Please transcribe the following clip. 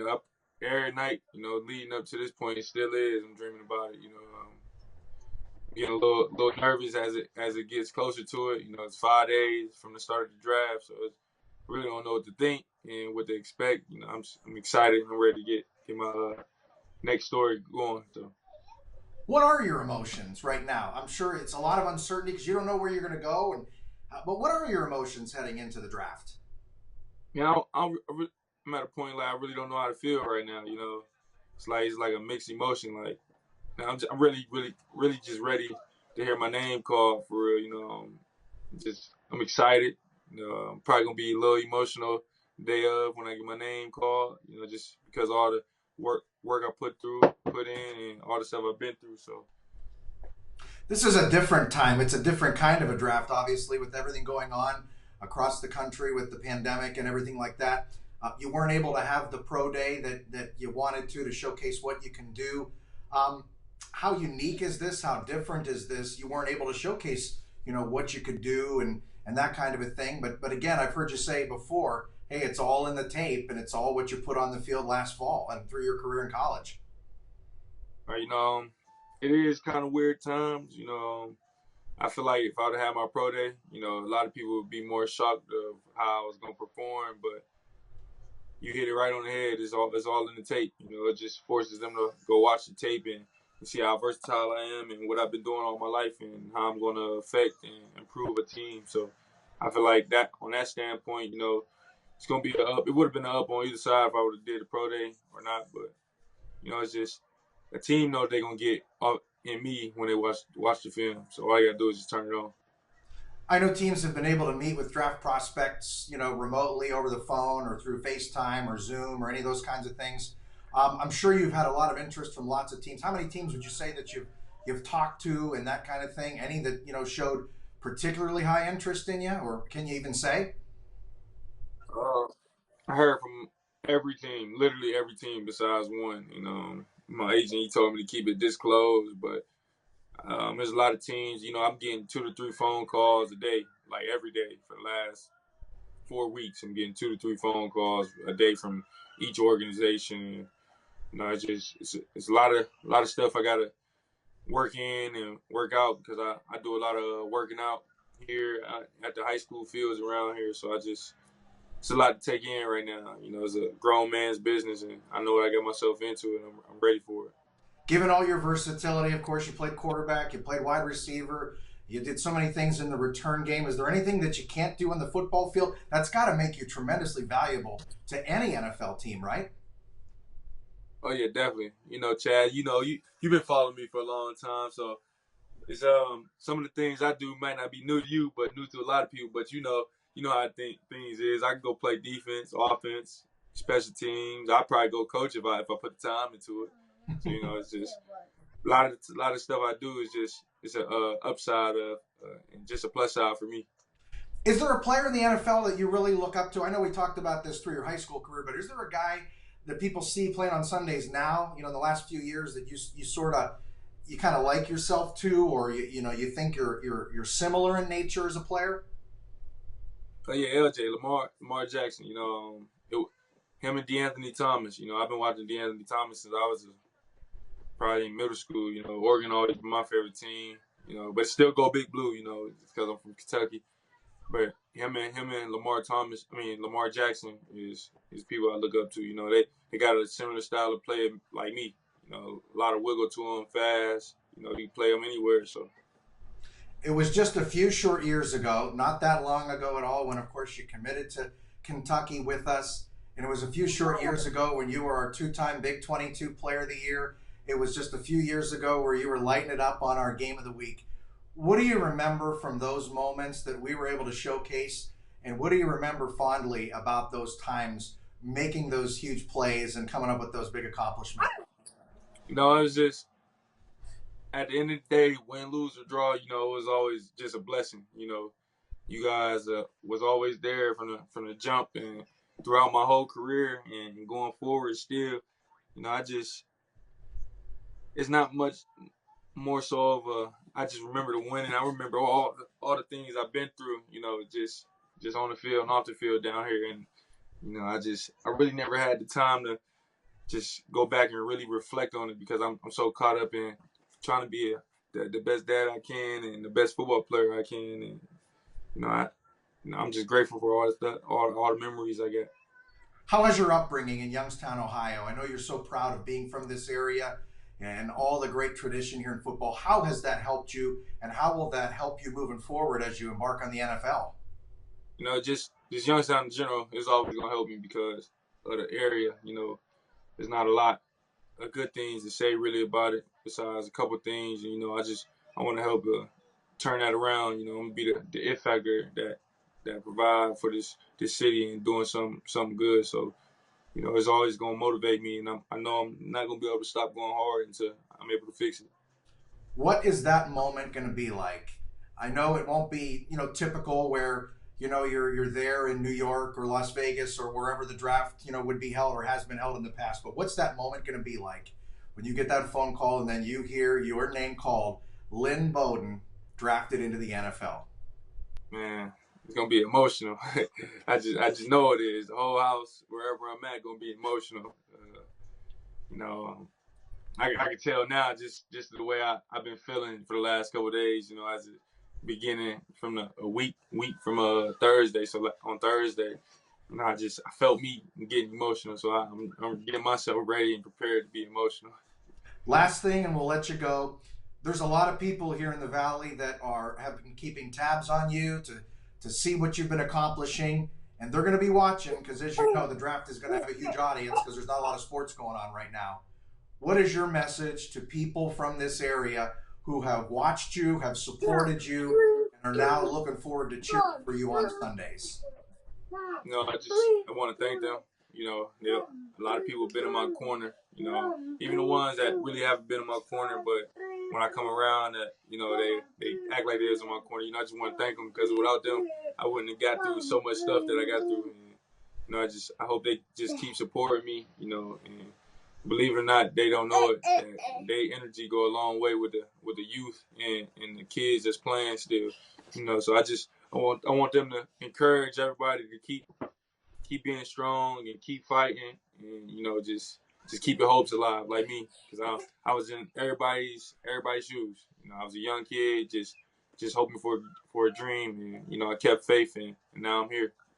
Up every night, leading up to this point, it still is. I'm dreaming about it. Getting a little nervous as it gets closer to it. It's 5 days from the start of the draft, so it's really don't know what to think and what to expect. I'm excited. I'm ready to get my next story going. So. What are your emotions right now? I'm sure it's a lot of uncertainty because you don't know where you're going to go. But what are your emotions heading into the draft? I'm at a point like I really don't know how to feel right now. It's like a mixed emotion. Like now I'm really, really, really just ready to hear my name called for real. I'm excited. I'm probably gonna be a little emotional the day of when I get my name called. Just because all the work I put in, and all the stuff I've been through. So This is a different time. It's a different kind of a draft, obviously, with everything going on across the country with the pandemic and everything like that. You weren't able to have the pro day that you wanted to showcase what you can do. Um, how unique is this? How different is this? You weren't able to showcase, what you could do and that kind of a thing. But again, I've heard you say before, hey, it's all in the tape and it's all what you put on the field last fall and through your career in college. uh, you know, it is kind of weird times. I feel like if I would have had my pro day, a lot of people would be more shocked of how I was gonna perform. But you hit it right on the head. It's all in the tape. It just forces them to go watch the tape and see how versatile I am and what I've been doing all my life and how I'm gonna affect and improve a team. So I feel like that on that standpoint, it's gonna be a up. It would have been an up on either side if I would have did a pro day or not. But it's just a team know they're gonna get up in me when they watch the film. So all you gotta do is just turn it on. I know teams have been able to meet with draft prospects, remotely over the phone or through FaceTime or Zoom or any of those kinds of things. I'm sure you've had a lot of interest from lots of teams. How many teams would you say that you've talked to and that kind of thing? Any that showed particularly high interest in you, or can you even say? Uh, I heard from every team, literally every team besides one. My agent he told me to keep it disclosed, but there's a lot of teams. I'm getting 2 to 3 phone calls a day, like every day for the last 4 weeks. I'm getting 2 to 3 phone calls a day from each organization. It's a lot of stuff I gotta work in and work out because I do a lot of working out here at the high school fields around here. So it's a lot to take in right now. It's a grown man's business, and I know what I got myself into, and I'm ready for it. Given all your versatility, of course, you played quarterback, you played wide receiver, you did so many things in the return game. Is there anything that you can't do on the football field? That's got to make you tremendously valuable to any NFL team, right? Oh yeah, definitely. Chad. You've been following me for a long time, so it's some of the things I do might not be new to you, but new to a lot of people. But you know how I think things is. I can go play defense, offense, special teams. I probably go coach if I put the time into it. So it's just a lot of stuff I do is just it's a upside of and just a plus side for me. Is there a player in the NFL that you really look up to? I know we talked about this through your high school career, but is there a guy that people see playing on Sundays now, in the last few years that you sort of you kind of like yourself to, or you think you're similar in nature as a player? Oh yeah, LJ Lamar Jackson. Him and DeAnthony Thomas. I've been watching DeAnthony Thomas since I was probably in middle school. Oregon always been my favorite team. But still go Big Blue. Because I'm from Kentucky. But him and Lamar Jackson is people I look up to. They got a similar style of play like me. A lot of wiggle to him, fast. You play him anywhere. So It was just a few short years ago, not that long ago at all, when of course you committed to Kentucky with us. And it was a few short years ago when you were our two-time Big 22 Player of the Year. It was just a few years ago where you were lighting it up on our Game of the Week. What do you remember from those moments that we were able to showcase? And what do you remember fondly about those times making those huge plays and coming up with those big accomplishments? it was just at the end of the day, win, lose, or draw. It was always just a blessing. You guys was always there from the jump and throughout my whole career and going forward still. I just it's not much more so of a. I just remember the winning. I remember all the things I've been through. Just on the field and off the field down here, and I really never had the time to just go back and really reflect on it because I'm so caught up in trying to be the best dad I can and the best football player I can, and you know I I'm just grateful for all the stuff, all the memories I get. How has your upbringing in Youngstown, Ohio? I know you're so proud of being from this area and all the great tradition here in football. How has that helped you, and how will that help you moving forward as you embark on the NFL? Just Youngstown in general is always gonna help me because of the area. There's not a lot of good things to say really about it besides a couple things. I want to help turn that around. I'm gonna be the it factor that provide for this city and doing something good. So it's always gonna motivate me, and I know I'm not gonna be able to stop going hard until I'm able to fix it. What is that moment going to be like? I know it won't be, typical where, you're there in New York or Las Vegas or wherever the draft, would be held or has been held in the past. But what's that moment going to be like when you get that phone call and then you hear your name called, Lynn Bowden, drafted into the NFL? Man, it's gonna be emotional. I just know it is. The whole house, wherever I'm at, gonna be emotional. You know, I can tell now just the way I've been feeling for the last couple of days. As it beginning from a week from Thursday. So like, on Thursday, I felt me getting emotional. So I'm getting myself ready and prepared to be emotional. Last thing, and we'll let you go. There's a lot of people here in the valley that have been keeping tabs on you to see what you've been accomplishing, and they're going to be watching because, as you know, the draft is going to have a huge audience because there's not a lot of sports going on right now. What is your message to people from this area who have watched you, have supported you, and are now looking forward to cheering for you on Sundays? I want to thank them. A lot of people have been in my corner. Even the ones that really haven't been in my corner, but when I come around, they act like they was in my corner. I just want to thank them because without them, I wouldn't have got through so much stuff that I got through. And, I hope they just keep supporting me. And believe it or not, they don't know it. That their energy go a long way with the youth and the kids that's playing still. So I want them to encourage everybody to keep being strong and keep fighting, and just keep your hopes alive like me, because I was in everybody's shoes. I was a young kid just hoping for a dream, and I kept faith, and now I'm here.